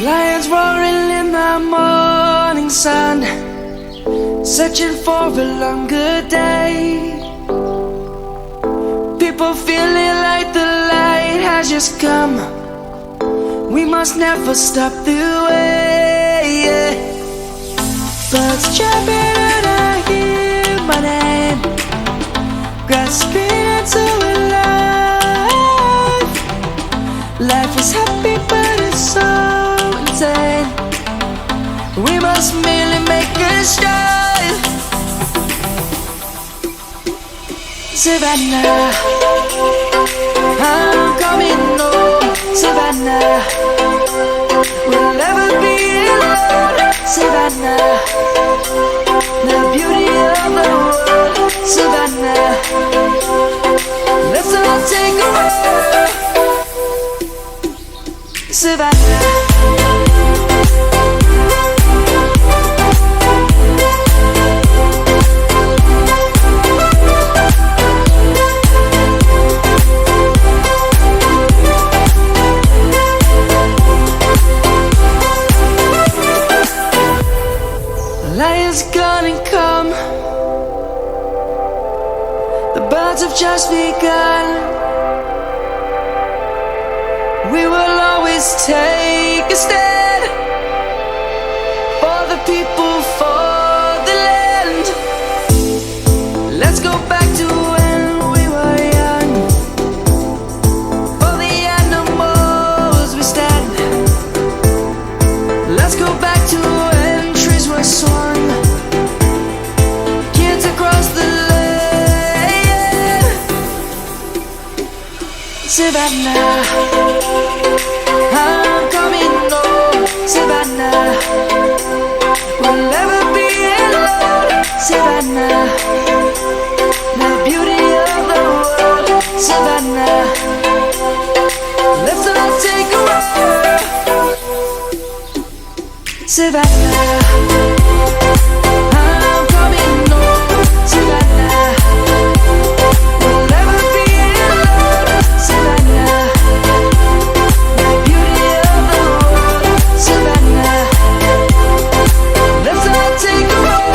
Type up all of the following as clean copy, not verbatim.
Lions roaring in the morning sun, searching for a longer day. People feeling like the light has just come. We must never stop the way. Birds chirping and I hear my name, grasping into a life. Life is happy but it's so insane. We must merely make a start. Savannah, I'm coming home. Savannah, we'll never be alone. Savannah, the beauty of the world. Savannah, let's all take a walk. Savannah. Lions gonna come. The birds have just begun. We will always take a stand for the people, for the land. Let's go back to when we were young. For the animals we stand. Let's go back to when trees were swung. Kids across the land. Savannah, I'm coming home. Savannah, we'll never be alone. Savannah, the beauty of the world. Savannah, let's all take a walk. Savannah, I'm coming home. Savannah, we'll never be alone. Savannah, the beauty of the world. Savannah, let's all take a walk.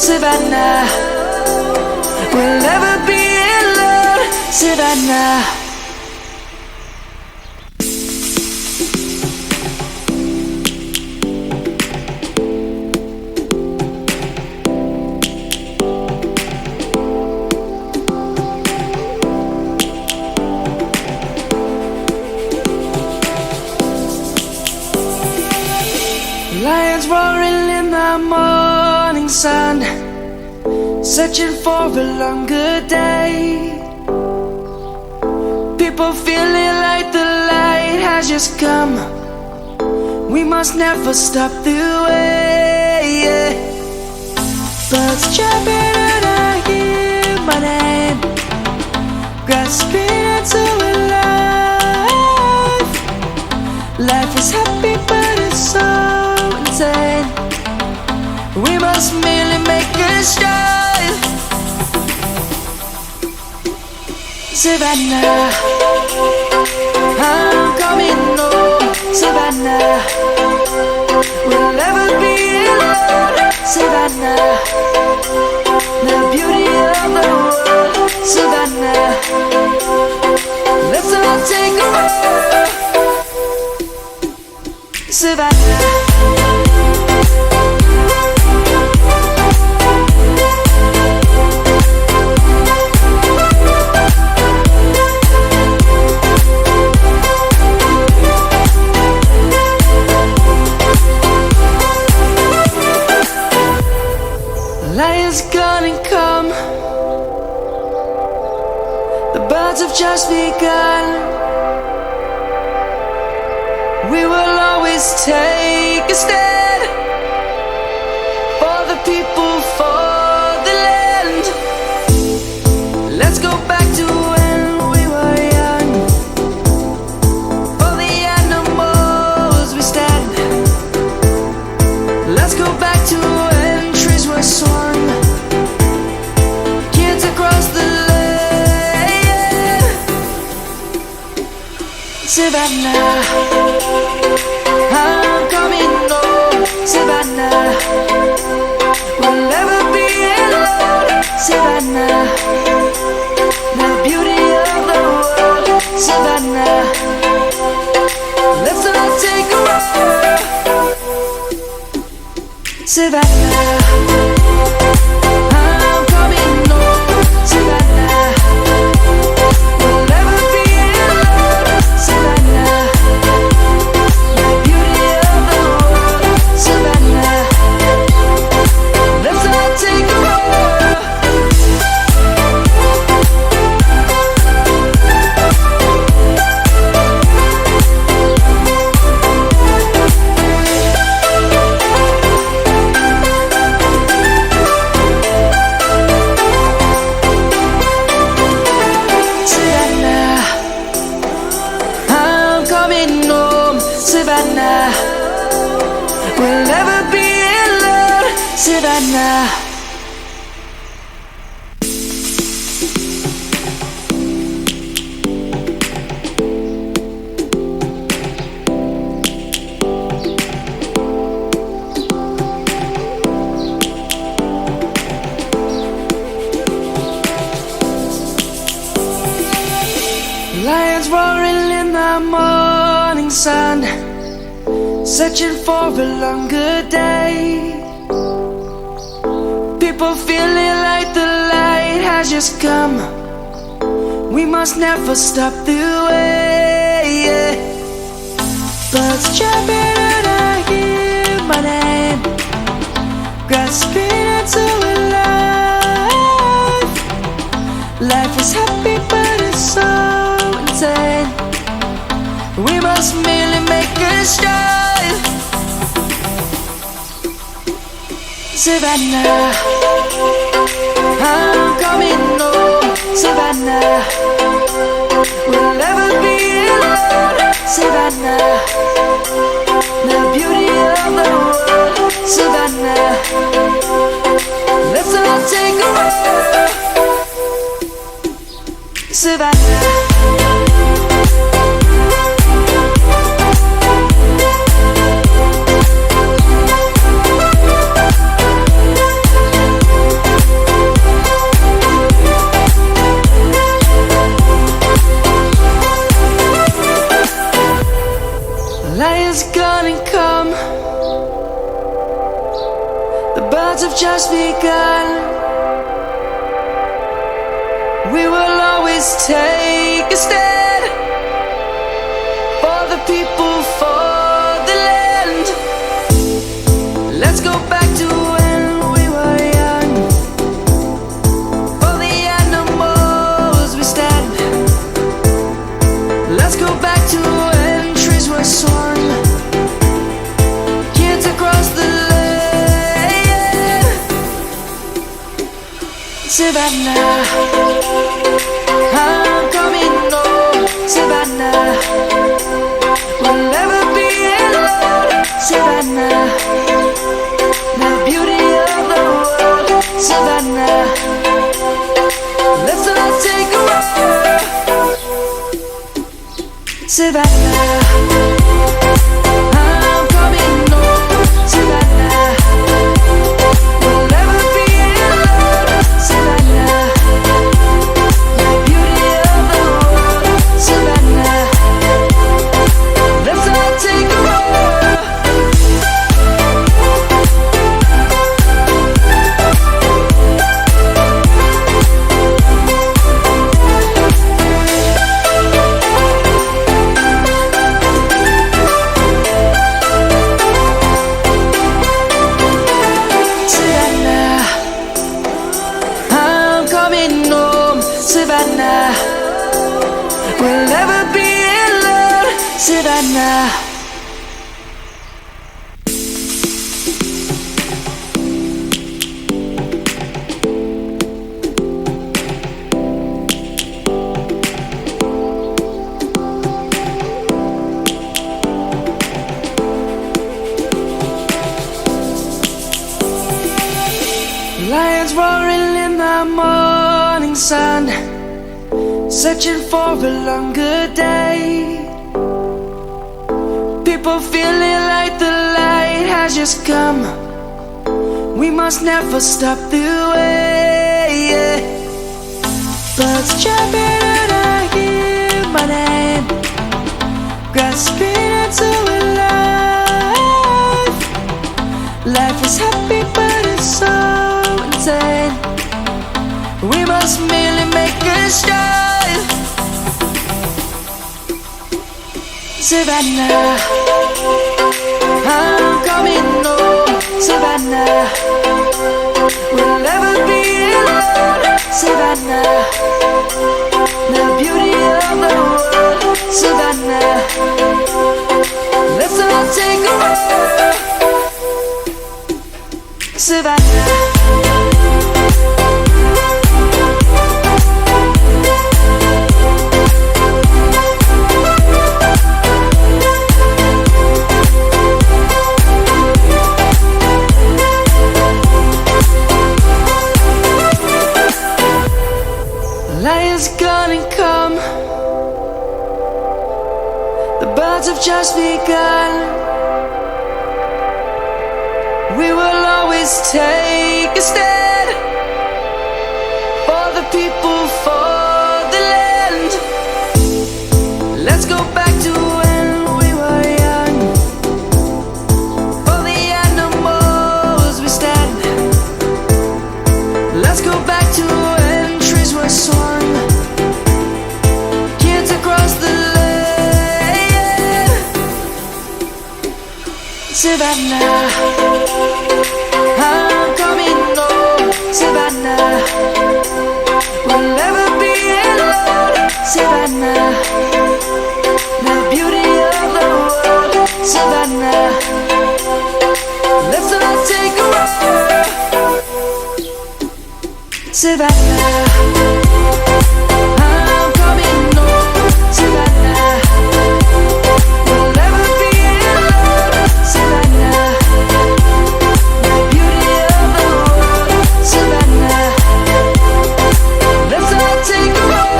Savannah, we'll never be alone. Savannah. Lions roaring in the morning sun, searching for a longer day. People feeling like the light has just come. We must never stop the way. Birds chirping and I hear my name, grasping into a life. Life is happy but it's so insane. We must merely make a start. Savannah, I'm coming home. Savannah, we'll never be alone. Savannah, the beauty of the world. Savannah, let's all take a walk. Savannah. Lions gonna come. The birds have just begun. We will always take a stand for the people, for the land. Savannah. I'm coming home, Savannah. We'll never be alone, Savannah. The beauty of the world, Savannah. Let's all take a walk, Savannah. I'm coming home, Savannah. We'll never be alone, Savannah. The beauty of the world, Savannah. Let's all take a walk. Savannah, we'll never be alone, Savannah. Lions roaring in the morning sun, searching for a longer day. People feeling like the light has just come. We must never stop the way. Birds jumping and I hear my name, grasping into a life. Life is happy but it's so insane. We must merely make a start. Savannah, I'm coming home, Savannah. We'll never be alone, Savannah. The beauty of the world, Savannah. Let's all take a walk, Savannah. Lion's gonna come. The birds have just begun. We will always take a stand for the people, for the land. Let's go back to when we were young. For the animals we stand. Let's go back to when trees were swung. Savannah, I'm coming home, Savannah. We'll never be alone, Savannah. The beauty of the world, Savannah. Let's all take a walk, Savannah. I'm coming home, Savannah. We'll never be alone, Savannah. The beauty of the world, Savannah. Let's all take a walk. Savannah, we'll never be alone, Savannah. Lions roaring in the morning sun, searching for a longer day. People feeling like the light has just come. We must never stop the way, yeah. Birds jumping and I hear my name, grasping into a life. Life is happy but it's so insane. We must merely make a strive. Savannah, I'm coming home. Savannah, we'll never be alone. Savannah, the beauty of the world. Savannah, let's all take a walk. Savannah. Lion's gonna come. The birds have just begun. We will always take a stand for the people, for the land. Let's go back to when we were young. For the animals we stand. Let's go back to when trees were swung. Kids across the land. Savannah, I'm coming home. Savannah, we'll never be alone. Savannah, the beauty of the world. Savannah, let's all take a walk. Savannah, I'm coming home. Savannah, we'll never be alone. Savannah, the beauty of the world. Savannah, let's all take a walk.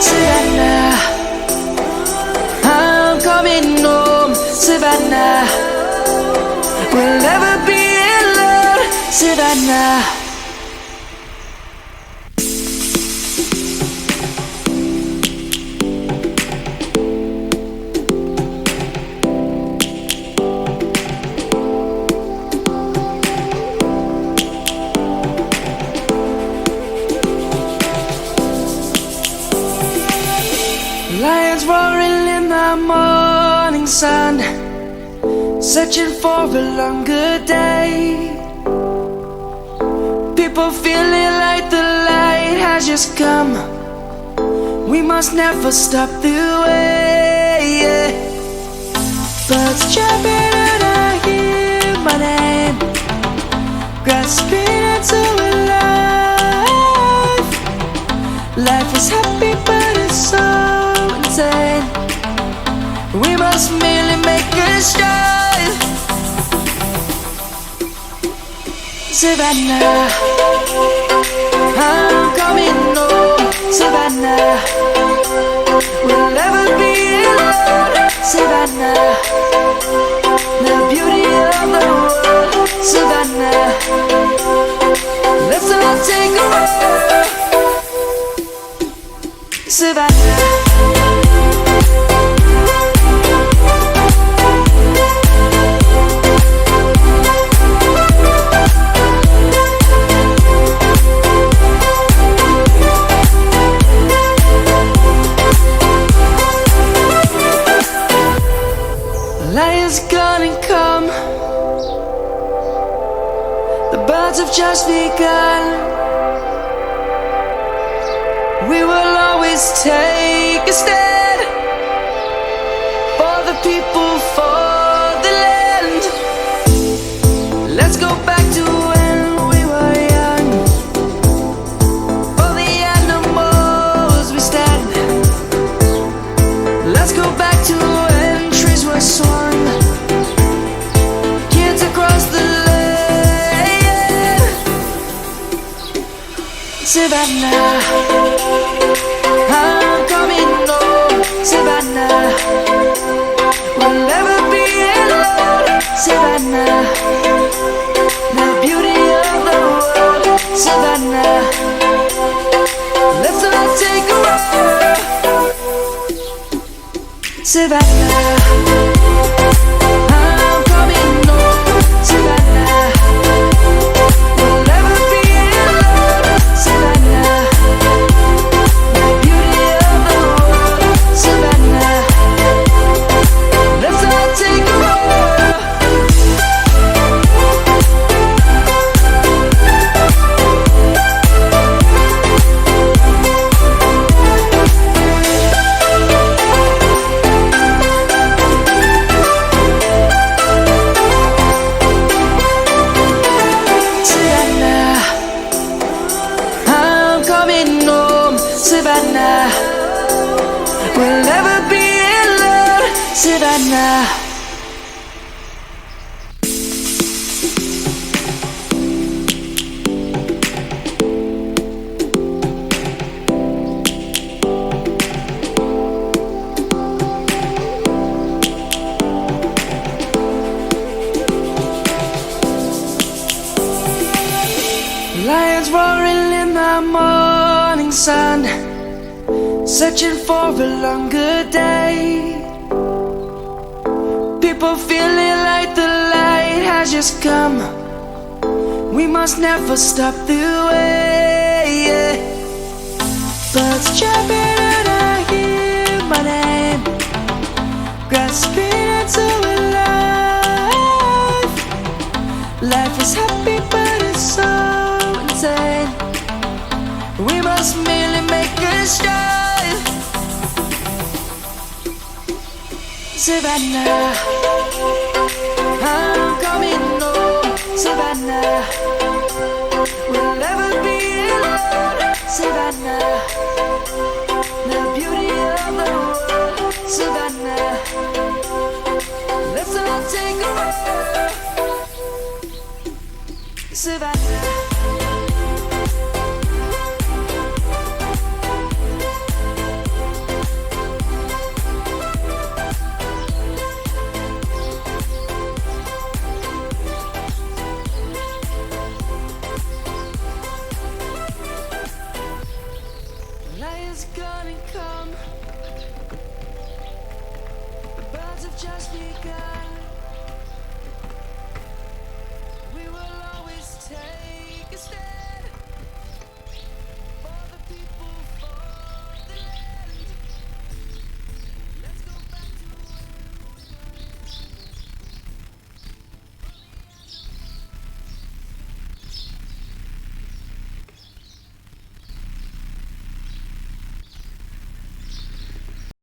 Savannah, I'm coming home. Savannah, we'll never be alone. Savannah. Lions roaring in the morning sun, searching for a longer day. People feeling like the light has just come. We must never stop the way, yeah. Birds jumping and I hear my name, grasping into a life. Life is happy but it's so insane. We must merely make a strive. Savannah, I'm coming home. Savannah, we'll never be alone. Savannah, the beauty of the world. Savannah, let's all take a walk. Savannah. Lion's gonna come. The birds have just begun. We will always take a stand for the people, for the land. Let's go back to when we were young. For the animals we stand. Savannah, I'm coming home. Savannah, we'll never be alone. Savannah, the beauty of the world. Savannah, let's all take a walk. Savannah, I'm coming home. Savannah, we'll never be alone. Savannah, the beauty of the world. Savannah, let's all take a walk. Savannah, I'm coming home. Savannah, we'll never be alone. Savannah. Lions roaring in the morning sun, searching for a longer day. People feeling like the light has just come. We must never stop the way. Yeah. Birds jumping and I hear my name, grasping into a life. Life is happy but it's so insane. We must merely make a start. Savannah, I'm coming home. Savannah, we'll never be alone. Savannah, the beauty of the world. Savannah, let's all take a walk. Savannah.